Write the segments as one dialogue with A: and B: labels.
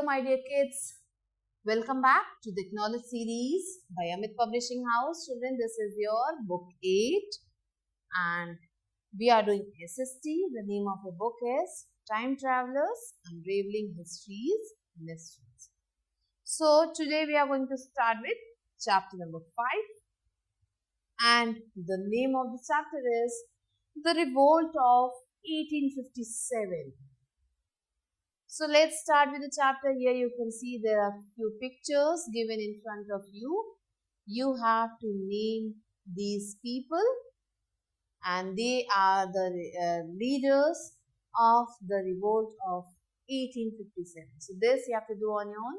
A: Hello my dear kids, welcome back to the Knowledge series by Amit Publishing House. Children, this is your book 8 and we are doing SST. The name of the book is Time Travelers Unraveling History's Mysteries. So today we are going to start with chapter number 5 and the name of the chapter is The Revolt of 1857. So let's start with the chapter. Here you can see there are few pictures given in front of you. You have to name these people and they are the leaders of the revolt of 1857. So this you have to do on your own.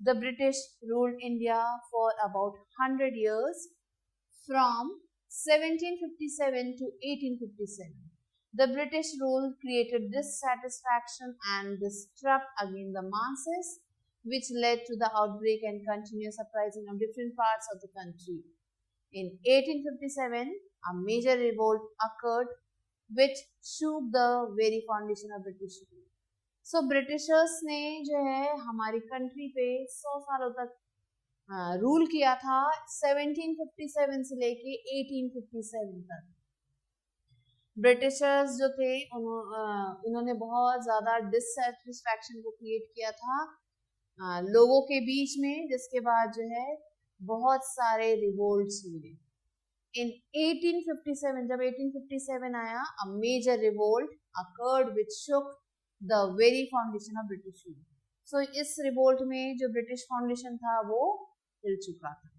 A: The British ruled India for about 100 years from 1757 to 1857. The British rule created dissatisfaction and distrust against the masses, which led to the outbreak and continuous uprising of different parts of the country. In 1857, a major revolt occurred which shook the very foundation of British rule. So Britishers ने जो है हमारी country पे 100 सालों तक rule किया था 1757 से लेके 1857 तक. ब्रिटिशर्स जो थे उन्होंने बहुत ज़्यादा डिससेटिस्फैक्शन को क्रिएट किया था लोगों के बीच में, जिसके बाद जो है बहुत सारे रिवोल्ट्स हुए. इन 1857 जब 1857 आया, a major revolt occurred which shook the very foundation of British rule. So इस रिवोल्ट में जो ब्रिटिश फाउंडेशन था वो हिल चुका था.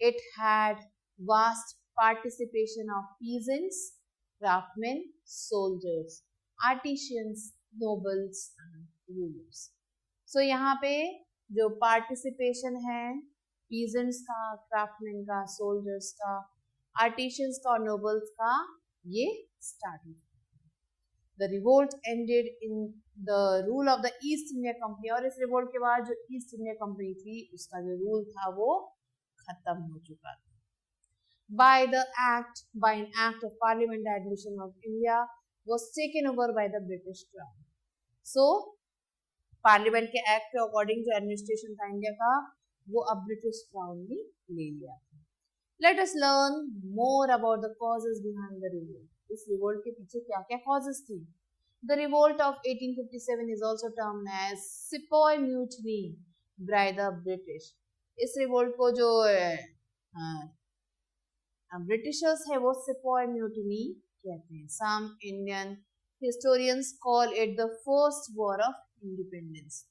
A: It had vast participation of peasants, craftsmen, soldiers, artisans, nobles and rulers. So यहाँ पे जो participation है peasants का, craftsmen का, soldiers का, artisans का और nobles का, ये start हुआ. The revolt ended in the rule of the East India Company. और इस revolt के बाद जो East India Company थी उसका जो rule था वो खत्म हो चुका था. By an act of Parliament, the admission of India was taken over by the British Crown. So, Parliament के act के according to administration था इंडिया का, वो अब British Crown ने ले लिया था. Let us learn more about the causes behind the revolt. इस revolt के पीछे क्या क्या causes थी? The revolt of 1857 is also termed as Sepoy Mutiny by the British. इस revolt को जो ब्रिटिशर्स है वो सिपॉय म्यूटिनी कहते हैं. Some Indian historians call it the first war of independence,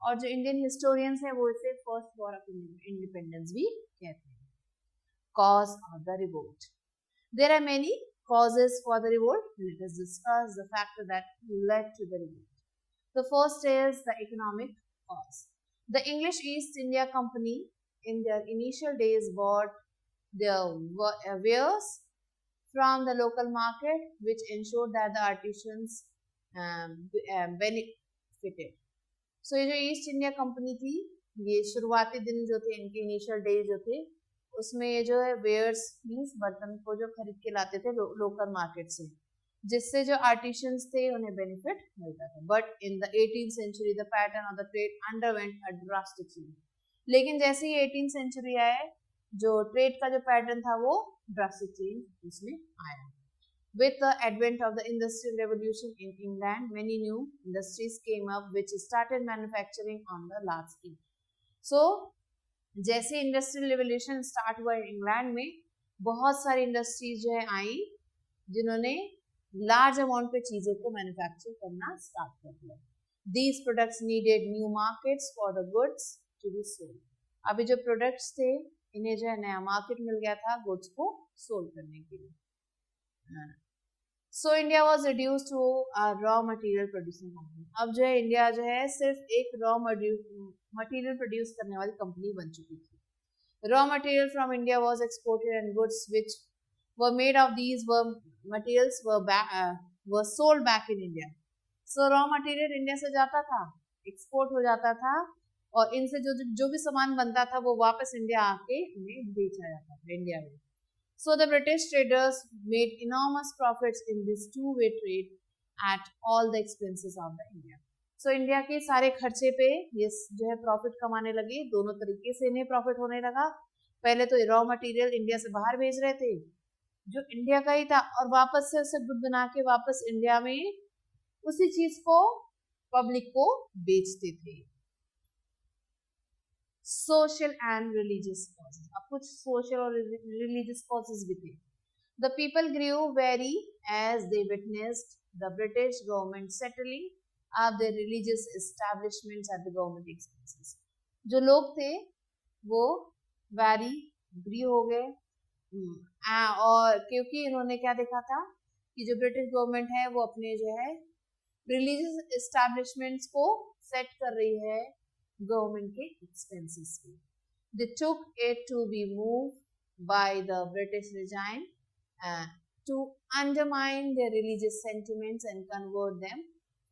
A: और जो इंडियन हिस्टोरियंस है वो इसे फर्स्ट वॉर ऑफ इंडिपेंडेंस भी कहते हैं. Cause of the revolt. There are many causes for the revolt. Let us discuss the factor that led to the revolt. The first is the economic cause. The English East India Company in their initial days bought their wares from the local market, which ensured that the artisans benefited. So ये जो east India company थी, ये शुरुआती दिन जो थे, इनके initial day जो थे, उसमें ये जो है वेयर्स मीन्स बर्तन को जो खरीद के लाते थे लोकल मार्केट से, जिससे जो आर्टिशंस थे उन्हें बेनिफिट मिलता था. But in the 18th century the pattern of the trade underwent a drastic change. लेकिन जैसे ही 18th century आए, जो ट्रेड का जो पैटर्न था वो ड्रास्टिक चेंज उसमें आया. With the advent of the industrial revolution in England, many new industries came up which started manufacturing on the large scale. So जैसे इंडस्ट्रियल रेवोल्यूशन स्टार्ट हुआ इंग्लैंड में, बहुत सारी इंडस्ट्रीज जो है आई जिन्होंने लार्ज अमाउंट पे चीज़ों को मैन्युफैक्चर करना स्टार्ट कर दिया. These products needed new markets for the goods to be sold. अभी जो प्रोडक्ट्स थे इन्हें जो है नया मार्केट मिल गया था गुड्स को सोल्ड करने के लिए. So India was reduced to a raw material producing company. अब जो है इंडिया जो है सिर्फ एक रॉ मटेरियल प्रोड्यूस करने वाली कंपनी बन चुकी थी. Raw material from India was exported and goods which were made of these materials were sold back in India. So raw material India से जाता था, एक्सपोर्ट हो जाता था और इनसे जो भी सामान बनता था वो वापस इंडिया आके उन्हें बेचा जाता था इंडिया में. So the British traders made enormous profits in this two-way trade at all the expenses of the India. So India के सारे खर्चे पे ये जो है प्रॉफिट कमाने लगे, दोनों तरीके से इन्हें प्रॉफिट होने लगा। पहले तो रॉ मटेरियल इंडिया से बाहर भेज रहे थे जो इंडिया का ही था, और वापस से उसे गुड बना के वापस इंडिया में उसी चीज को पब्लिक को बेचते थे। सोशल एंड रिलीजियस कॉजेज, अब कुछ सोशल और रिलीजियस कॉजेज भी थे। The people grew wary as they witnessed the British government settling of their religious establishments at the government expenses. जो लोग थे वो वेरी ग्री हो गए, और क्योंकि इन्होंने क्या देखा था कि जो ब्रिटिश गवर्नमेंट है वो अपने जो है रिलीजियस एस्टैब्लिशमेंट्स को सेट कर रही है गवर्नमेंट के एक्सपेंसेस पे। They took it to be moved by the British regime to undermine their religious sentiments and convert them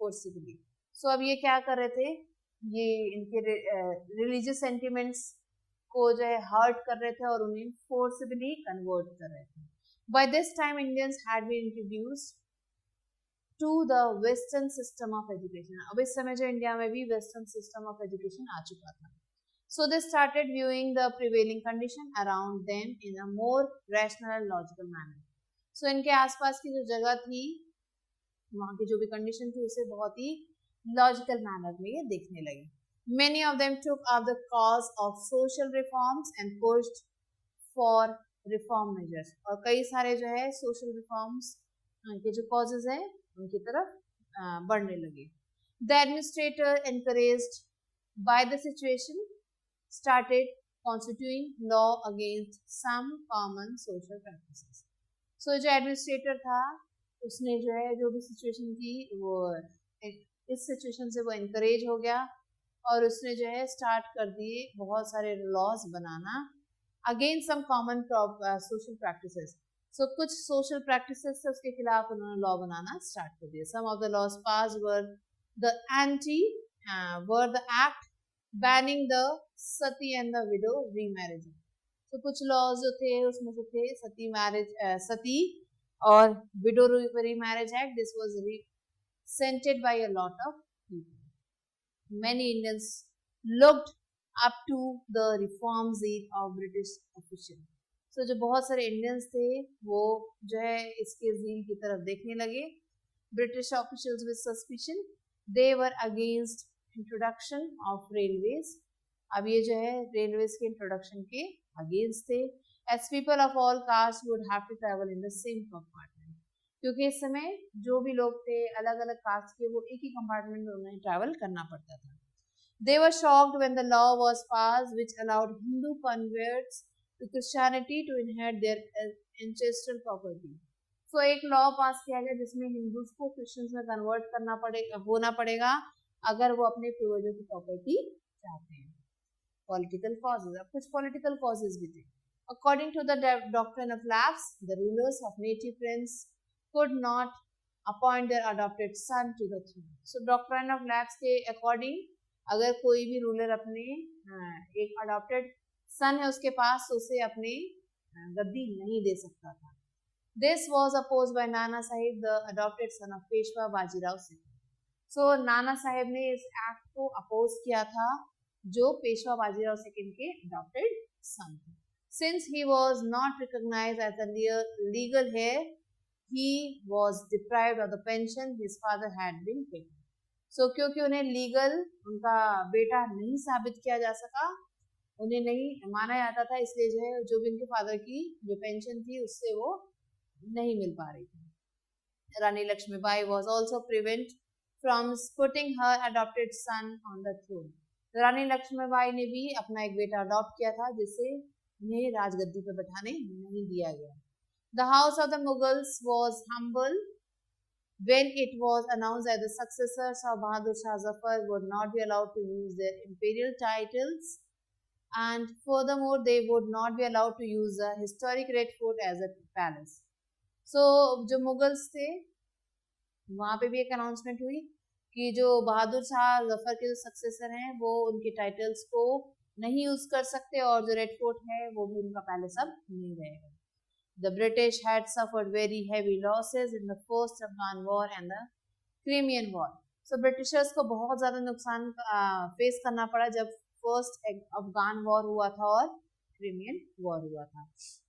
A: forcibly. So अब ये क्या कर रहे थे, ये इनके रिलीजियस सेंटिमेंट्स को जो है हर्ट कर रहे थे और उन्हें फोर्सिबली कन्वर्ट कर रहे थे। By this time Indians had been introduced to the western system of education. अब इस समय जो इंडिया में भी वेस्टर्न सिस्टम ऑफ एजुकेशन आ चुका था। So they started viewing the prevailing condition around them in a more rational and logical manner. So इनके आसपास की जो जगह थी, वहाँ की जो भी कंडीशन थी, उसे बहुत ही लॉजिकल मैनर में ये देखने लगे। Many of them took up the cause of social reforms and pushed for reform measures. और कई सारे जो है सोशल रिफॉर्म्स के जो कॉजेज हैं उनकी तरफ बढ़ने लगे। The administrator encouraged by the situation started constituting law against some common social practices. So जो एडमिनिस्ट्रेटर था उसने जो है जो भी सिचुएशन थी वो इस सिचुएशन से वो इनकरेज हो गया और उसने जो है स्टार्ट कर दिए बहुत सारे लॉज बनाना against some common social practices. So कुछ सोशल प्रैक्टिसेस से उसके खिलाफ उन्होंने लॉ बनाना स्टार्ट कर दिया। Some of the laws pass were the act banning the sati and the widow remarriage. तो कुछ लॉज जो थे उसमें से थे सती और widow remarriage act. This was resented by a lot of people. Many Indians looked up to the reform zeal of British officials. So जो बहुत सारे इंडियंस थे वो जो है इसके zeal की तरफ देखने लगे। British officials with suspicion, they were against introduction of railways. अब ये जो है रेलवेज के इंट्रोडक्शन के अगेंस्ट थे। As people of all castes would have to travel in the same compartment. क्योंकि इस समय जो भी लोग थे अलग अलग कास्ट के वो एक ही कंपार्टमेंट में उन्हें ट्रैवल करना पड़ता था। They were shocked when the law was passed which allowed Hindu converts to Christianity to inherit their ancestral property. So एक लॉ पास किया गया जिसमें हिंदूज को क्रिश्चियंस में कन्वर्ट होना पड़ेगा अगर वो अपने पूर्वजों की प्रॉपर्टी चाहते हैं। पॉलिटिकल कॉजेज, अब कुछ पॉलिटिकल कॉजेज भी थे। According to the doctrine of lapse, the rulers of native prince could not appoint their adopted son to the throne. So doctrine of lapse के according अगर कोई भी रूलर अपने एक अडॉप्टेड सन है उसके पास तो उसे अपने गद्दी नहीं दे सकता था। This was opposed by Nana Sahib, the adopted son of Peshwa Bajirao Singh. So Nana Saheb ने इस एक्ट को अपोज किया था जो पेशवा बाजीराव सेकंड के अडॉप्टेड सन थे। Since he was not recognized as a legal heir, he was deprived of the pension his father had been taken. So क्योंकि उन्हें लीगल उनका बेटा नहीं साबित किया जा सका, उन्हें नहीं माना जाता था, इसलिए जो है जो भी उनके फादर की जो पेंशन थी उससे वो नहीं मिल पा रही थी। रानी Lakshmibai was also prevented from putting her adopted son on the throne. रानी लक्ष्मीबाई ने भी अपना एक बेटा अडॉप्ट किया था जिसे उन्हें राजगद्दी पर बैठाने नहीं दिया गया। The house of the Mughals was humble when it was announced that the successors of Bahadur Shah Zafar would not be allowed to use their imperial titles, and furthermore they would not be allowed to use the historic Red Fort as a palace. So जो Mughals थे वहाँ पे भी एक announcement हुई कि जो बहादुर शाह जफर के जो सक्सेसर हैं वो उनके टाइटल्स को नहीं यूज कर सकते और जो रेड फोर्ट है वो भी उनका पैलेस अब नहीं रहेगा। The British had suffered very heavy losses in the First Afghan War and the Crimean War. So Britishers को बहुत ज्यादा नुकसान फेस करना पड़ा जब फर्स्ट अफगान वॉर हुआ था और क्रिमियन वॉर हुआ था.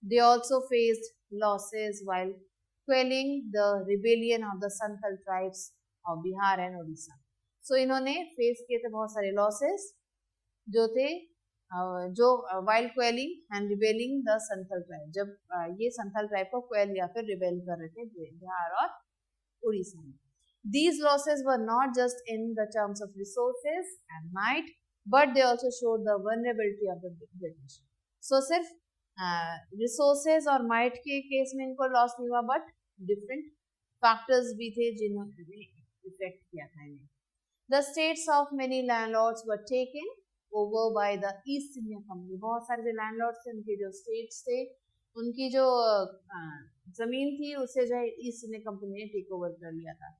A: They also faced losses while quelling the rebellion of the Santhal tribes of Bihar and Orissa. So इन्होंने फेस किए थे बहुत सारे लॉसेस जो थे जो while quelling and rebelling the Santhal tribe, जब ये संथल ट्राइब को क्वेल या फिर रिबेल कर रहे थे बिहार और उड़ीसा में. These losses were not just in the terms of resources and might, but they also showed the vulnerability of the British. So सिर्फ resources और might के केस में इनको लॉस नहीं हुआ, but different factors भी थे जिन्होंने इफेक्ट किया था इन्हें. The states of many landlords were taken over by the East India Company. बहुत सारे जो लैंडलॉर्ड्स थे उनके जो स्टेट्स थे उनकी जो जमीन थी उसे जो है ईस्ट इंडिया कंपनी ने टेक ओवर कर लिया था.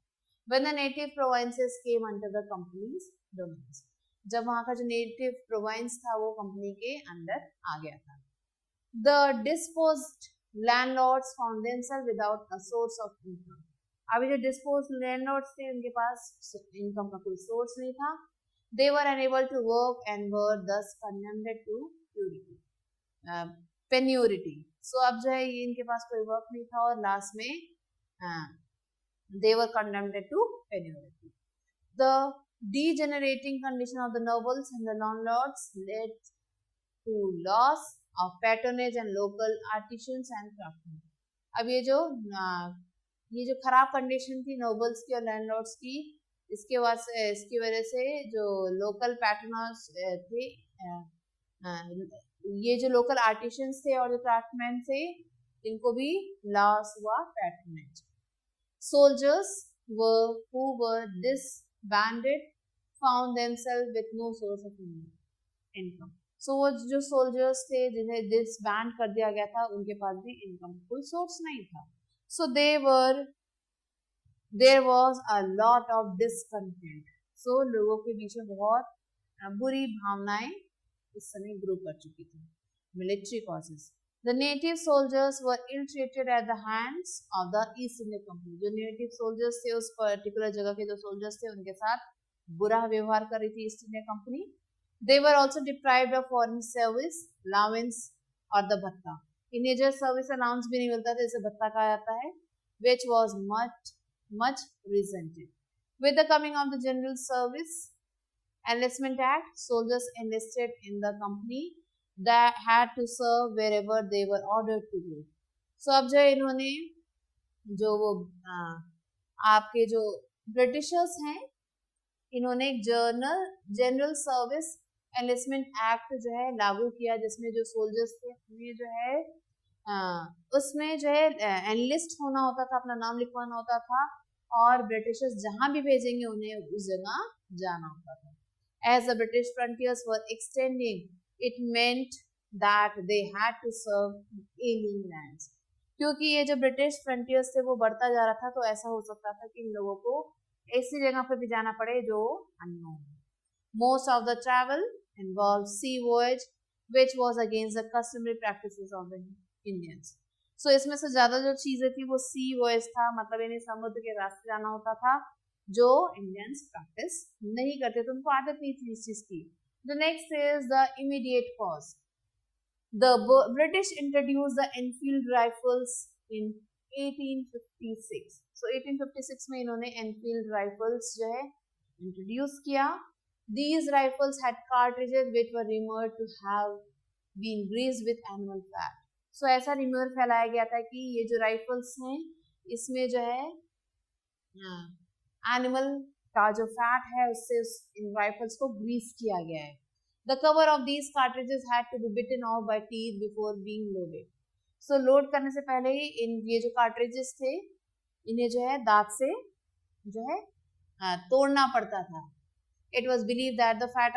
A: When the native provinces came under the company's domains, जब वहाँ का जो native province था वो कंपनी के अंदर आ गया था. The disposed landlords found themselves without a source of income. अभी जो disposed landlords थे उनके पास income का कोई source नहीं था. They were unable to work and were thus condemned to penury. So अब जो है ये इनके पास कोई work नहीं था और last में they were condemned to penury. The degenerating condition of the nobles and the landlords led to loss of patronage and local artisans and craftsmen. अब ये जो खराब कंडीशन थी नोबल्स की और लैंडलॉर्ड्स की, इसकी वजह से जो लोकल पैट्रोनर्स थे, ये जो लोकल आर्टिशंस थे और जो क्राफ्टमैन थे इनको भी लॉस हुआ patronage. Soldiers who were disbanded found themselves with no source of income. So वो जो soldiers थे जिन्हें disband कर दिया गया था उनके पास भी income कोई source नहीं था. So there was a lot of discontent. So लोगों के बीच में बहुत बुरी भावनाएं इस समय ग्रो कर चुकी थी. Military causes. The native soldiers were ill-treated at the hands of the East India Company. जो native soldiers थे उस particular जगह के जो soldiers थे उनके साथ बुरा व्यवहार कर रही थी East India Company. They were also deprived of foreign service, allowance और the भत्ता. इन्हें जो service allowance भी नहीं मिलता था, इसे भत्ता कहा जाता है, which was much resented. With the coming of the General Service Enlistment Act, soldiers enlisted in the company that had to serve wherever they were ordered to go. So अब जो इन्होंने जो वो आपके जो ब्रिटिशर्स हैं इन्होंने एक जनरल सर्विस एनलिस्टमेंट एक्ट जो है लागू किया जिसमें जो सोल्जर्स थे उन्हें जो है उसमें जो है एनलिस्ट होना होता था, अपना नाम लिखवाना होता था और ब्रिटिशर्स जहां भी भेजेंगे उन्हें उस जगह जाना होता था. As the British frontiers were extending, it meant that they had to serve alien lands. क्योंकि ये जो ब्रिटिश फ्रंटियर्स थे वो बढ़ता जा रहा था तो ऐसा हो सकता था कि इन लोगों को ऐसी जगह पर भी जाना पड़े जो unknown. Most of the travel involved sea voyage, which was against the customary practices of the Indians. So इसमें से ज्यादा जो चीजें थी वो sea voyage था, मतलब इन्हें समुद्र के रास्ते जाना होता था जो इंडियंस प्रैक्टिस नहीं करते थे, उनको आदत नहीं थी इस चीज की. The next is the immediate cause. The British introduced the Enfield rifles in 1856. So 1856 में इन्होंने Enfield rifles जो है introduce किया. These rifles had cartridges which were rumored to have been greased with animal fat. So ऐसा rumor फैलाया गया था कि ये जो rifles हैं इसमें जो है animal का जो फैट है उससे इन राइफल्स को ग्रीस किया गया है. The cover of these cartridges had to be bitten off by teeth before being loaded. So load करने से पहले ही ये जो cartridges थे इन्हें जो है दांत से जो है तोड़ना पड़ता था. It was believed that the fat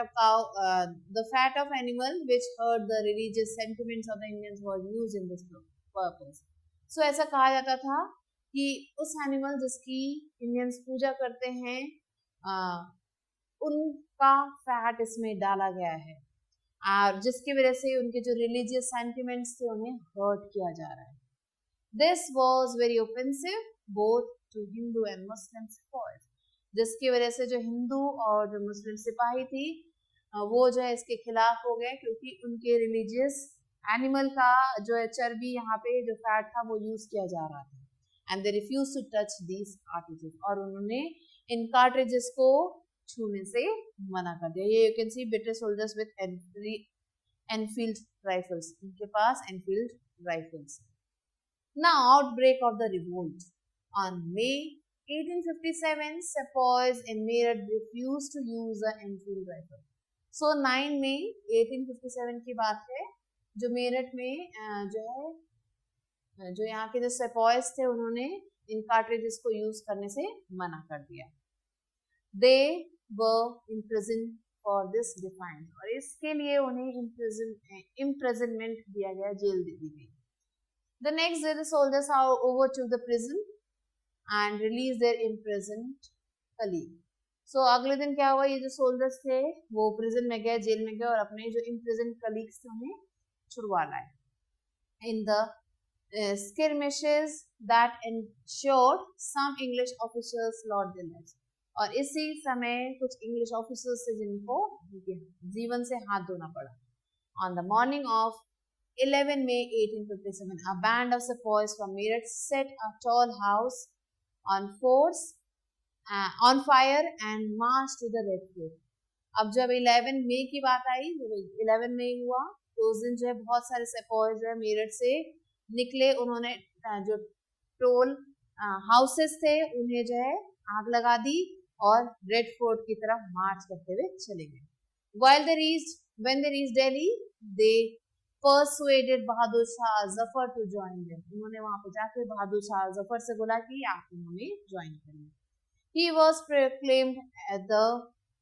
A: of animal which hurt the religious sentiments of the Indians was used in this purpose. So ऐसा कहा जाता था कि उस एनिमल जिसकी इंडियंस पूजा करते हैं उनका फैट इसमें डाला गया है और जिसकी वजह से उनके जो रिलीजियस सेंटिमेंट्स थे उन्हें हर्ट किया जा रहा है. This was very offensive both to Hindu and Muslim sectors. जिसकी वजह से जो हिंदू और जो मुस्लिम सिपाही थी वो जो है इसके खिलाफ हो गए, क्योंकि उनके रिलीजियस एनिमल का जो है चर्बी, यहाँ पे जो फैट था वो यूज किया जा रहा था, and they refuse to touch these cartridges, और उन्होंने इन कार्ट्रिजेस को छूने से मना कर दिया। ये you can see British soldiers with Enfield rifles, इनके पास Enfield rifles. Now outbreak of the revolt on May 1857, sepoys in Meerut refused to use the Enfield rifle. So 9 मई 1857 की बात है, जो मेरठ में जो है जो यहाँ के जो सेपॉयज थे उन्होंने इन कार्ट्रिजेस को यूज करने से मना कर दिया। They were imprisoned for this defiance, और इसके लिए उन्हें imprisonment दिया गया, जेल दे दी गई। The next day the soldiers overtook the prison and release their imprisoned colleague. So अगले दिन क्या हुआ, ये जो सोल्जर्स थे वो प्रिजन में गए, जेल में गए, और अपने जो imprisoned colleagues थे उन्हें छुड़वा लाए। In the skirmishes that ensured, some English officers lost their lives. और इसी समय कुछ इंग्लिश ऑफिसर्स थे जिनको जीवन से हाथ धोना पड़ा। On the morning of 11 May 1857, a band of sepoys from Meerut set a tall house on fire and marched to the Red Fort. अब जब 11 मई की बात आई, जब 11 मई हुआ तो उस दिन जो है बहुत सारे सेपॉयज जो है मेरठ से निकले, उन्होंने जो टोल हाउसेस थे उन्हें जो है आग लगा दी और रेड फोर्ट की तरफ मार्च करते हुए चले गए। When they reached Delhi, they persuaded Bahadur Shah Zafar to join them. उन्होंने वहां पर जाकर बहादुर शाह जफर से बोला कि आप उन्होंने ज्वाइन करें। He was proclaimed the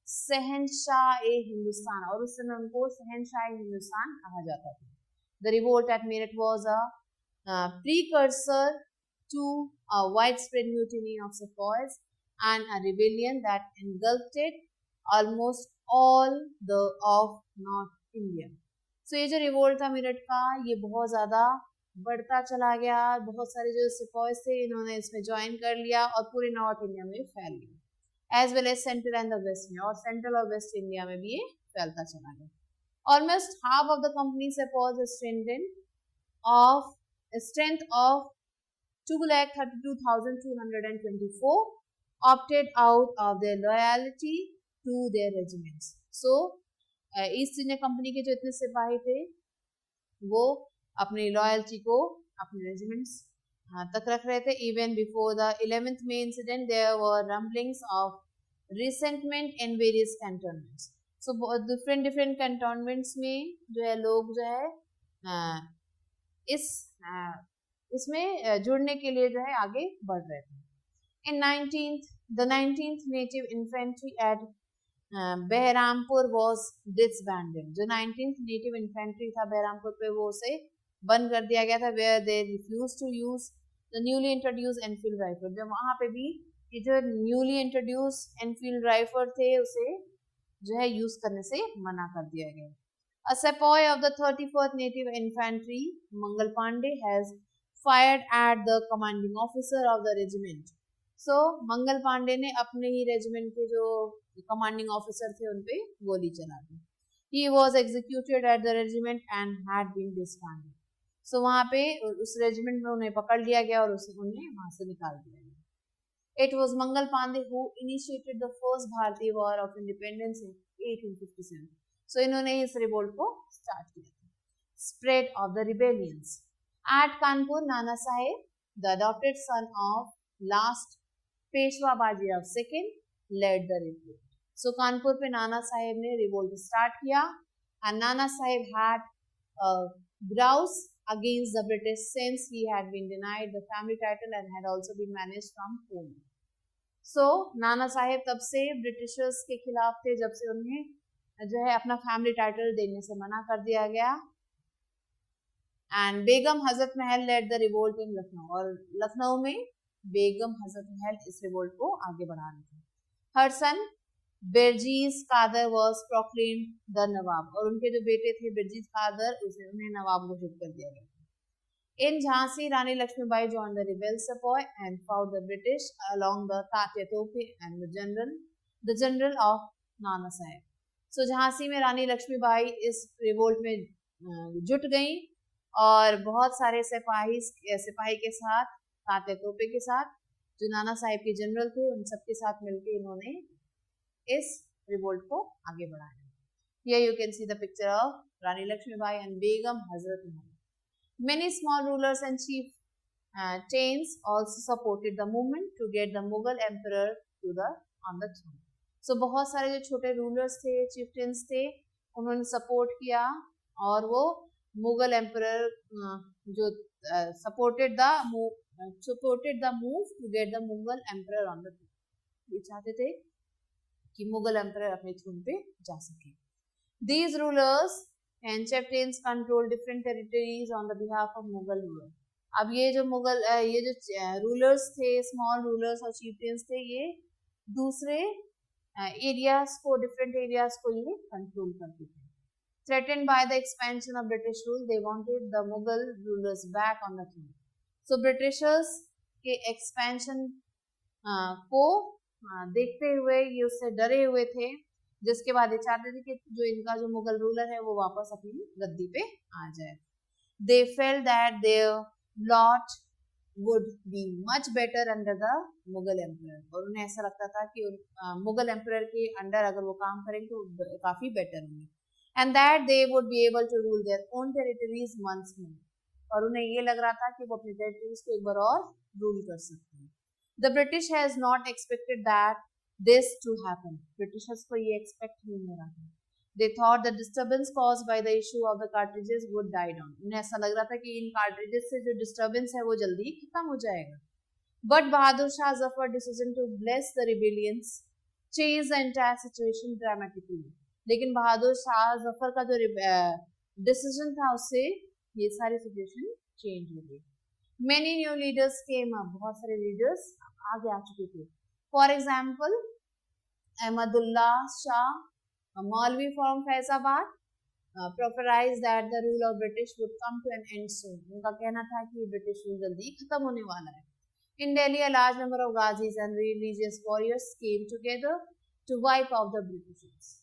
A: शहनशाह ए हिंदुस्तान, और उस समय उनको शहनशाह हिंदुस्तान कहा जाता था। The revolt at Meerut was a precursor to a widespread mutiny of sepoys and a rebellion that engulfed almost all of North India. So ये जो रिवोल्ट था मेरठ का, ये बहुत ज़्यादा बढ़ता चला गया, बहुत सारे जो सिपॉयज थे इन्होंने इसमें ज्वाइन कर लिया और पूरे नॉर्थ इंडिया में फैल गया, as well as central and the west में, और सेंट्रल और वेस्ट इंडिया में भी ये फैलता चला गया। Almost half of the company's sepoys strength of 2,32,224 opted out of their loyalty to their regiments. So east India company के जो इतने सिपाही थे वो अपनी लॉयल्टी को अपने रेजिमेंट्स तक रख रहे थे। Even before the 11th May incident there were rumblings of resentment in various cantonments. So different cantonments में जो है लोग जो है इसमें जुड़ने के लिए जो है आगे बढ़ रहे थे। In the 19th native infantry at Behrampur was disbanded. जो 19th native infantry था behrampur पे वो उसे बंद कर दिया गया था, where they refused to use the newly introduced Enfield rifle. जब वहाँ पे भी ये जो newly introduced Enfield rifle थे उसे जो है यूज करने से मना कर दिया गया। A sepoy of the 34th native infantry, Mangal Pandey, has fired at the commanding officer of the regiment. So Mangal Pandey ने अपने ही रेजिमेंट के जो कमांडिंग ऑफिसर थे उन पे गोली चला दी। He was executed at the regiment and had been disbanded. So वहाँ पे उस रेजिमेंट में उन्हें पकड़ लिया गया और उन्हें वहाँ से निकाल दिया गया। It was Mangal Pandey who initiated the first Bharatiya War of Independence in 1857. So इन्होंने इस रिवोल्ट को स्टार्ट किया था। Spread of the rebellions at Kanpur, Nana Saheb, the adopted son of last Peshwa Bajirao II led the revolt. So Kanpur पे नाना साहेब ने revolt start किया, and Nana Saheb had a grouse against the British since he had been denied the family title and had also been managed from home. So Nana Saheb तब से Britishers के खिलाफ थे जब से उन्हें जो है अपना फैमिली टाइटल देने से मना कर दिया गया। And Begum Hazrat Mahal led the revolt in Lucknow, और लखनऊ में बेगम हजरत महल इस रिवोल्ट को आगे बढ़ा रहे थे। Her son बिरजीज Kader was proclaimed the नवाब, और उनके जो बेटे थे बिरजीज कादर उन्हें नवाब घोषित कर दिया गया। In Jhansi, Rani Lakshmibai joined the rebel sepoy and fought the British along the Tatya Tope and the general of Nana Sahib. So Jhansi में रानी लक्ष्मीबाई इस रिवोल्ट में जुट गई और बहुत सारे सिपाही के साथ, तात्या तोपे के साथ, जो नाना साहिब के जनरल थे, उन सबके साथ मिलकर इन्होंने इस रिवोल्ट को आगे बढ़ाया. Here you can see the picture of Rani Lakshmibai and Begum Hazrat Mahal. Many small rulers and chieftains also supported the movement to get the Mughal emperor on the throne. So बहुत सारे जो छोटे rulers थे, chieftains थे, उन्होंने support किया और वो मुगल एम्परर जो supported the move to get the Mughal emperor on the throne. ये चाहते थे कि मुगल एम्परर अपने थ्रोन पे जा सके. These rulers and chieftains control different territories on the behalf of Mughal ruler. अब ये जो रूलर्स थे, स्मॉल रूलर्स और chieftains थे, ये दूसरे डिफरेंट एरियाज को ये कंट्रोल करते थे. Threatened by the expansion of British rule, they wanted the Mughal rulers back on the throne. So Britishers के एक्सपेंशन को देखते हुए ये उससे डरे हुए थे, जिसके बाद ये चाहते थे कि जो इनका जो मुगल रूलर है वो वापस अपनी गद्दी पे आ जाए. They felt that their lot would be much better under the Mughal emperor. और उन्हें ऐसा लगता था कि मुगल एम्परर के अंडर अगर वो काम करेंगे तो काफी बेटर होंगे. And that they would be able to rule their own territories once more. और उन्हें ये लग रहा था कि वो अपनी टेरिटरीज को एक बार और रूल कर सकते हैं. The British has not expected that this to happen. Britishers को ये expect नहीं हो रहा था. They thought the disturbance caused by the issue of the cartridges would die down. उन्हें ऐसा लग रहा था कि इन cartridges से जो disturbance है वो जल्दी खत्म हो जाएगा. But Bahadur Shah Zafar decision to bless the rebellions changed the entire situation dramatically. लेकिन बहादुर शाह जफर का जो डिसीजन था उससे ये सारी सिचुएशन चेंज हो गई. Many new leaders came up. बहुत सारे लीडर्स आगे आ चुके थे. For example, Ahmadullah Shah, a Maulvi from Faizabad, prophesied that the rule of British would come to an end soon. उनका कहना था कि ब्रिटिश रूल जल्दी खत्म होने वाला है. In Delhi, a large number of Ghazis and religious warriors came together to wipe out the Britishers.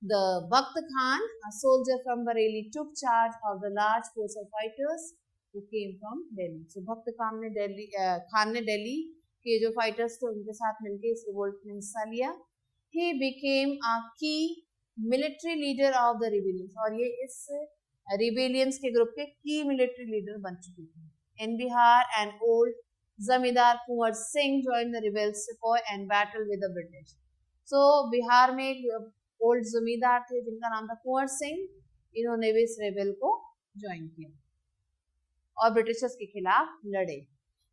A: The Bakht Khan, a soldier from Bareilly, took charge of the large force of fighters who came from Delhi. So Bakht Khan ने दिल्ली के जो fighters थे उनके साथ मिलकर इस revolt में हिस्सा लिया. He became a key military leader of the rebellions. और ये इस rebellions के ग्रुप के key military leader बन चुके थे. In Bihar, an old जमींदार Kunwar Singh joined the rebel sepoy and battled with the British. So Bihar में एक ओल्ड जमींदार थे जिनका नाम था कुंवर सिंह. इन्होंने भी इस रेबेल को ज्वाइन किया और ब्रिटिशर्स के खिलाफ लड़े.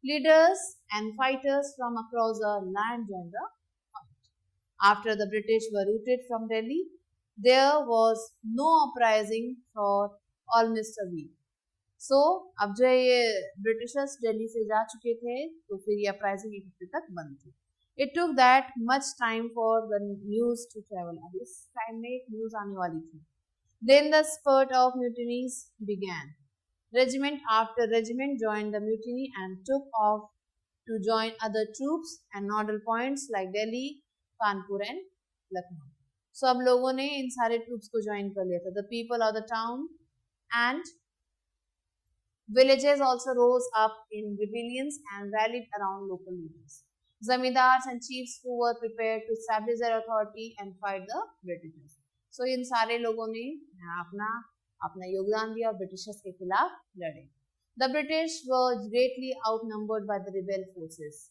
A: Leaders and fighters from across the land joined the fight. After the British were routed from Delhi, there was no uprising for almost a week. So अब जो ये ब्रिटिशर्स दिल्ली से जा चुके थे तो फिर ये अपराइजिंग एक हफ्ते तक बंद थी. It took that much time for the news to travel. अब इस टाइम में एक न्यूज आने वाली थी. Then the spurt of mutinies began. Regiment after regiment joined the mutiny and took off to join other troops and nodal points like Delhi, Kanpur and Lucknow. So अब लोगों ने इन सारे troops को join कर लिया था. The people of the town and villages also rose up in rebellions and rallied around local leaders. Zamindars and chiefs who were prepared to establish their authority and fight the Britishers. So इन सारे लोगों ने अपना योगदान दिया और Britishers के खिलाफ लड़े. The British were greatly outnumbered by the rebel forces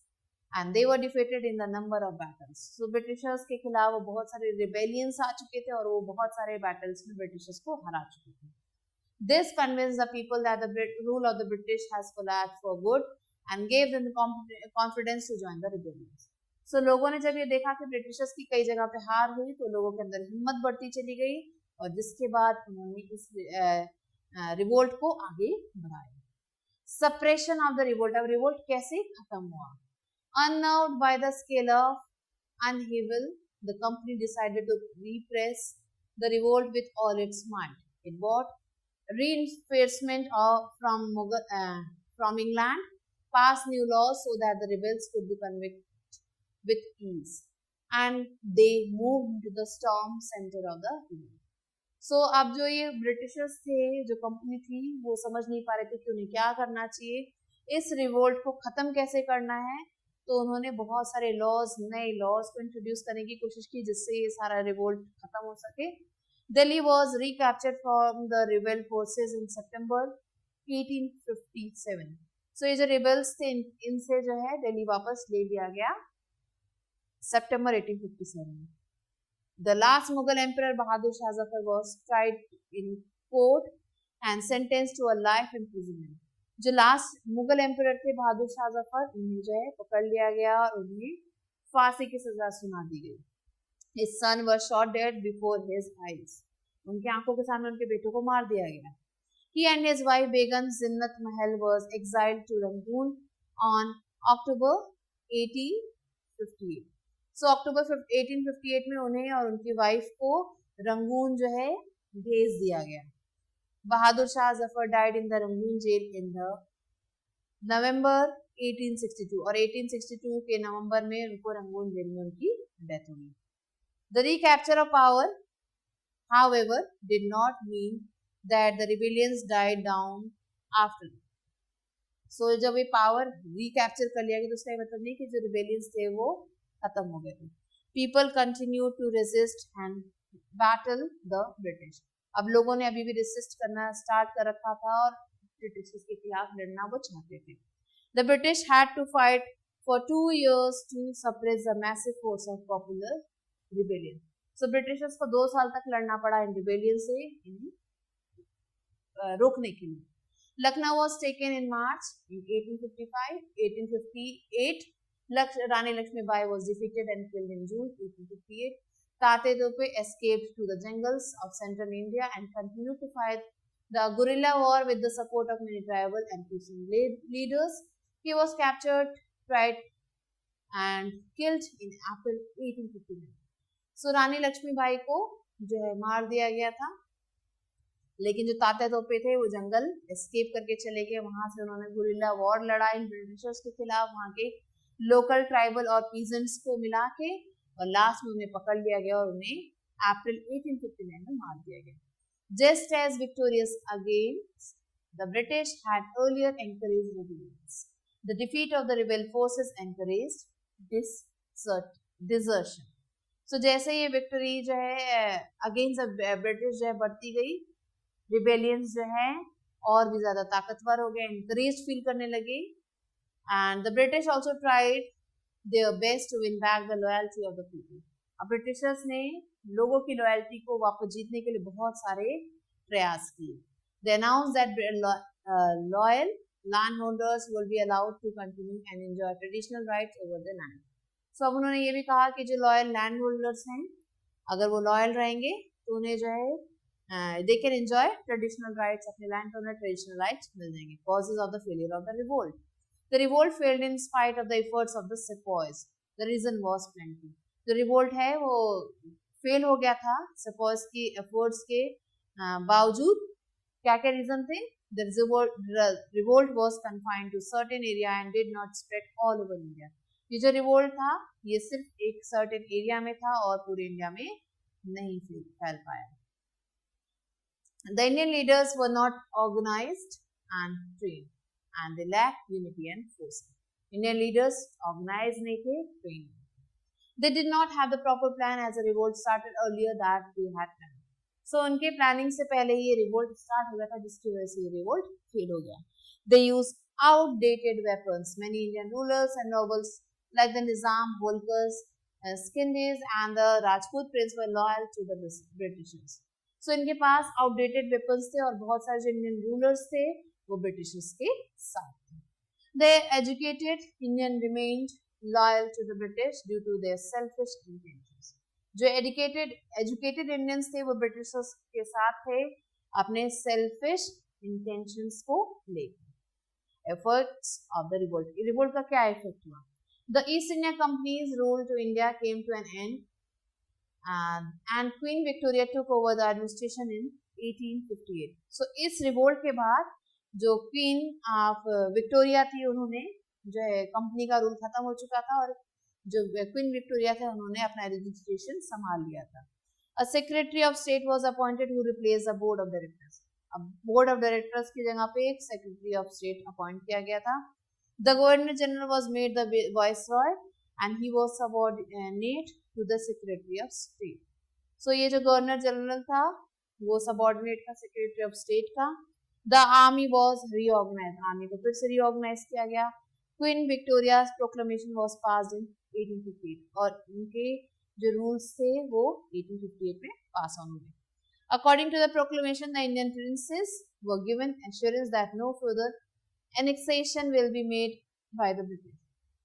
A: and they were defeated in the number of battles. So Britishers के खिलाफ वो बहुत सारे rebellions आ चुके थे और वो बहुत सारे battles में ब्रिटिशर्स को हरा चुके थे. This convinced the people that the rule of the British has collapsed for good and gave them the confidence to join the rebellions. So लोगों ने जब ये देखा कि ब्रिटिशर्स की कई जगह पे हार हुई तो लोगों के अंदर हिम्मत बढ़ती चली गई और जिसके बाद उन्होंने इस रिवोल्ट को आगे बढ़ाया. Suppression of the revolt. अब रिवोल्ट कैसे खत्म हुआ? Unnerved by the scale of upheaval, the company decided to repress the revolt with all its might. It brought reinforcement of from England passed new laws so that the rebels could be convicted with ease, and they moved to the storm center of the revolt. So अब जो ये Britishers थे, जो company थी, वो समझ नहीं पा रहे थे कि उन्हें क्या करना चाहिए, इस रिवोल्ट को खत्म कैसे करना है। तो उन्होंने बहुत सारे लॉज, नए लॉज को इंट्रोड्यूस करने की कोशिश की जिससे ये सारा रिवोल्ट खत्म हो सके। Delhi was recaptured from the rebel forces in September 1857। So ये जो रिबेल्स थे इनसे जो है दिल्ली वापस ले लिया गया सितंबर 1857। The last Mughal emperor Bahadur Shah Zafar was tried in court and sentenced to a life imprisonment. जो लास्ट मुगल एम्परर थे बहादुर शाह जफर, उन्हें जो है पकड़ लिया गया और उन्हें फांसी की सजा सुना दी गई। His son was shot dead before his eyes. उनकी आंखों के सामने उनके बेटों को मार दिया गया। He and his wife Begum Zinnat Mahal was exiled to Rangoon on October 1858. सो अक्टूबर 1858 में उन्हें और उनकी वाइफ को रंगून जो है भेज दिया गया। Bahadur Shah Zafar died in the Rangoon jail in the November 1862 और 1862 के नवंबर में उनको रंगून जेल में उनकी डेथ हुई। The recapture of power however did not mean that the rebellions died down after. सो जब ये पावर रिकैप्चर कर लिया गया तो उसका मतलब नहीं कि जो रिबेलियंस थे वो खत्म हो गए थे। People continue to resist and battle the British. अब लोगों ने अभी भी रेजिस्ट करना स्टार्ट कर रखा था और ब्रिटिशर्स के खिलाफ लड़ना वो चाहते थे। The British had to fight for 2 years to suppress the massive force of popular rebellion. So Britishers को 2 साल तक लड़ना पड़ा इन रिबेलियन से रोकने के लिए। Lucknow was taken in March 1855, 1858 Rani Lakshmibai was defeated and killed in June 1858. Tate Tope escaped to the jungles of central India and continued to fight the guerrilla war with the support of many tribal and Christian leaders. He was captured, tried, and killed in April 1859. So Rani Lakshmibai को जो है मार दिया गया था, लेकिन जो ताते तोपे थे वो जंगल एस्केप करके चले गए। वहां से उन्होंने गुरिल्ला वॉर लड़ा इन ब्रिटिशर्स के खिलाफ, वहां के लोकल ट्राइबल और पीजेंट्स को मिला के, और लास्ट में उन्हें पकड़ लिया गया और उन्हें अप्रैल 1859 में मार दिया गया। Just as victorious against the British had earlier encouraged rebellions, the defeat of the rebel forces encouraged desertion. So जैसे ये विक्ट्री जो है अगेंस्ट ब्रिटिश जो है बढ़ती गई, रिबेलियंस जो है और भी ज्यादा ताकतवर हो गए, encouraged फील करने लगे। And the British also tried their best to win back the loyalty of the people. अब ब्रिटिशर्स ने लोगों की लॉयल्टी को वापस जीतने के लिए बहुत सारे प्रयास किए। They announced that loyal landholders will be allowed to continue and enjoy traditional rights over the land. So अब उन्होंने ये भी कहा कि जो लॉयल लैंड होल्डर्स हैं, अगर वो लॉयल रहेंगे तो उन्हें जो है they can enjoy traditional rights, अपने लैंड पर उन्हें ट्रेडिशनल राइट्स मिल जाएंगे। Causes of the failure of the revolt. The revolt failed in spite of the efforts of the sepoys. The reason was plenty. जो रिवोल्ट है वो fail हो गया था sepoys की एफर्ट्स के बावजूद। क्या क्या रीजन थे? The revolt was confined to certain area and did not spread all over India. ये जो रिवोल्ट था ये सिर्फ एक सर्टेन एरिया में था और पूरे इंडिया में नहीं फैल पाया। The Indian leaders were not organized and trained, and they lacked unity and force. Indian leaders organized नहीं थे, trained. They did not have the proper plan as the revolt started earlier that they had planned. So उनके planning से पहले ये revolt start हो गया था, जिसकी वजह से ये रिवोल्ट फेल हो गया। They used outdated weapons. Many Indian rulers and nobles like the Nizam, Holkars, Skindis and the Rajput prince were loyal to the Britishers. So इनके पास outdated weapons थे और बहुत सारे जो इंडियन रूलर्स थे वो ब्रिटिशर्स के साथ थे। The educated Indian remained loyal to the British due to their selfish intentions. जो educated Indians थे वो ब्रिटिशर्स के साथ थे अपने selfish intentions को लेकर। Efforts of the revolt. Revolt का क्या इफेक्ट हुआ? The East India Company's rule to India came to an end and Queen Victoria took over the administration in 1858. So इस रिवोल्ट के बाद जो क्वीन ऑफ विक्टोरिया थी उन्होंने जो है कंपनी का रूल खत्म हो चुका था और जो क्वीन विक्टोरिया थे उन्होंने अपना एडमिनिस्ट्रेशन संभाल लिया था. A secretary of state was appointed who replaced the board of directors. अब बोर्ड ऑफ डायरेक्टर्स की जगह पे एक सेक्रेटरी ऑफ स्टेट अपॉइंट किया गया था. The governor general was made the viceroy and he was subordinate to the secretary of state. So ये जो गवर्नर जनरल था वो सबॉर्डिनेट था सेक्रेटरी ऑफ स्टेट का. The army was reorganized. Army को फिर से reorganize किया गया. Queen Victoria's proclamation was passed in 1858 और उनके जो रूल्स थे वो 1858 में पास ऑन हुए. According to the proclamation, the Indian princes were given assurance that no further annexation will be made by the British.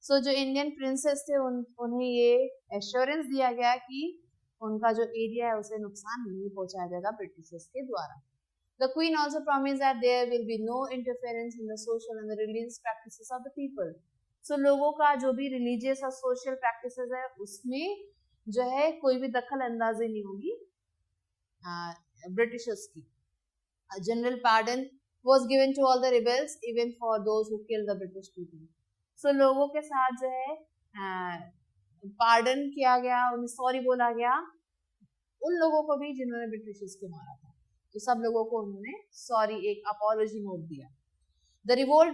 A: So जो इंडियन प्रिंसेस थे उन्हें ये एश्योरेंस दिया गया कि उनका जो एरिया है उसे नुकसान नहीं पहुंचाया जाएगा ब्रिटिशर्स के द्वारा. The Queen also promised that there will be no interference in the social and the religious practices of the people. So लोगों का जो भी रिलीजियस और सोशल प्रैक्टिसेस है उसमें जो है कोई भी दखल अंदाजी नहीं होगी ब्रिटिशर्स की. General pardon was given to all the rebels, even for those who killed the British people. So लोगों के साथ जो है पार्डन किया गया, उन्हें सॉरी बोला गया उन लोगों को भी जिन्होंने ब्रिटिशर्स को मारा था. तो सब लोगों को उन्होंने सॉरी एक अपॉलॉजी नोट दिया. The revolt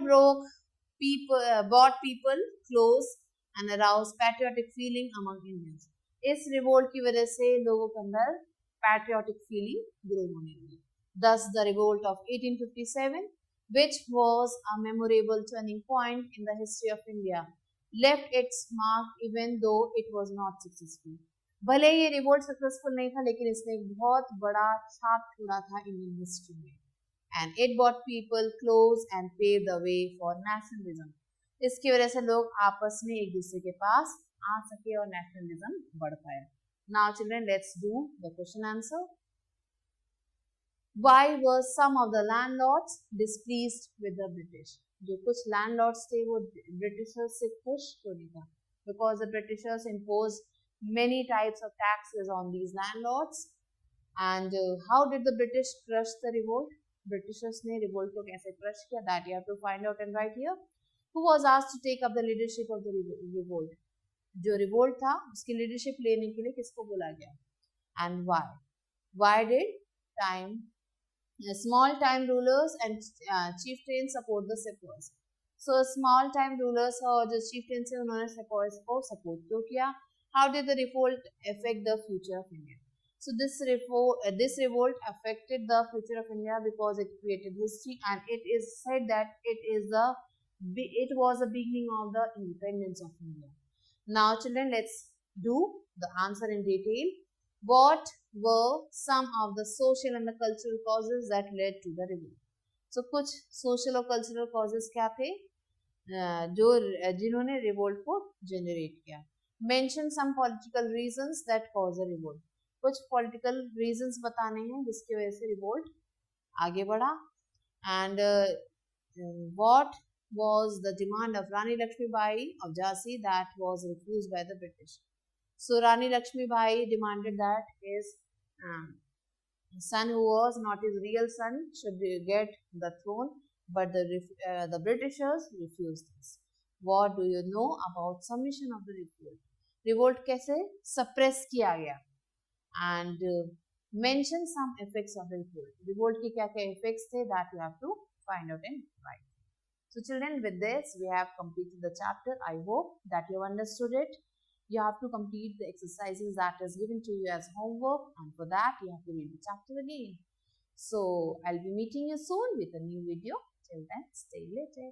A: brought people close and aroused patriotic feeling among Indians. इस रिवोल्ट की वजह से लोगों के अंदर पैट्रियोटिक फीलिंग ग्रो होने लगी. Thus, the revolt of 1857, which was a memorable turning point in the history of India, left its mark even though it was not successful. भले ये रिवोल्ट सक्सेसफुल नहीं था लेकिन इसने एक बहुत बड़ा छाप छोड़ा था इंडियन हिस्ट्री में. And it brought people close and paved the way for nationalism. इसकी वजह से लोग आपस में एक दूसरे के पास आ सके और नेशनलिज्म बढ़ पाए. Now children, let's do the question answer. Why were some of the landlords displeased with the British? जो कुछ landlords थे वो Britishers से खुश क्यों नहीं था? Because the Britishers imposed many types of taxes on these landlords. And how did the British crush the revolt? Britishers ने revolt को कैसे crush किया? That you have to find out and write here. Who was asked to take up the leadership of the revolt? जो revolt था उसकी leadership लेने के लिए किसको बोला गया? And why? Why did small time rulers and chieftains support the sepoys? So small time rulers और जो chieftains थे उन्होंने sepoys को support क्यों किया? How did the revolt affect the future of India? So this revolt affected the future of India because it created history, and it is said that it was the beginning of the independence of India. Now children, let's do the answer in detail. What were some of the social and the cultural causes that led to the revolt? So कुछ social और cultural causes क्या थे जो जिन्होंने revolt को generate किया? Mention some political reasons that caused the revolt. कुछ political reasons बताने हैं जिसकी वजह से revolt आगे बढ़ा. And what was the demand of Rani Lakshmi Bai of Jhansi that was refused by the British? So Rani Lakshmi Bai demanded that his son, who was not his real son, should get the throne, but the Britishers refused this. What do you know about submission of the revolt? Revolt कैसे suppress किया गया? And mention some effects of the revolt. Revolt की क्या क्या effects थे that you have to find out and write. So children, with this we have completed the chapter. I hope that you have understood it. You have to complete the exercises that is given to you as homework, and for that you have to read the chapter again. So I'll be meeting you soon with a new video. Till then, stay later.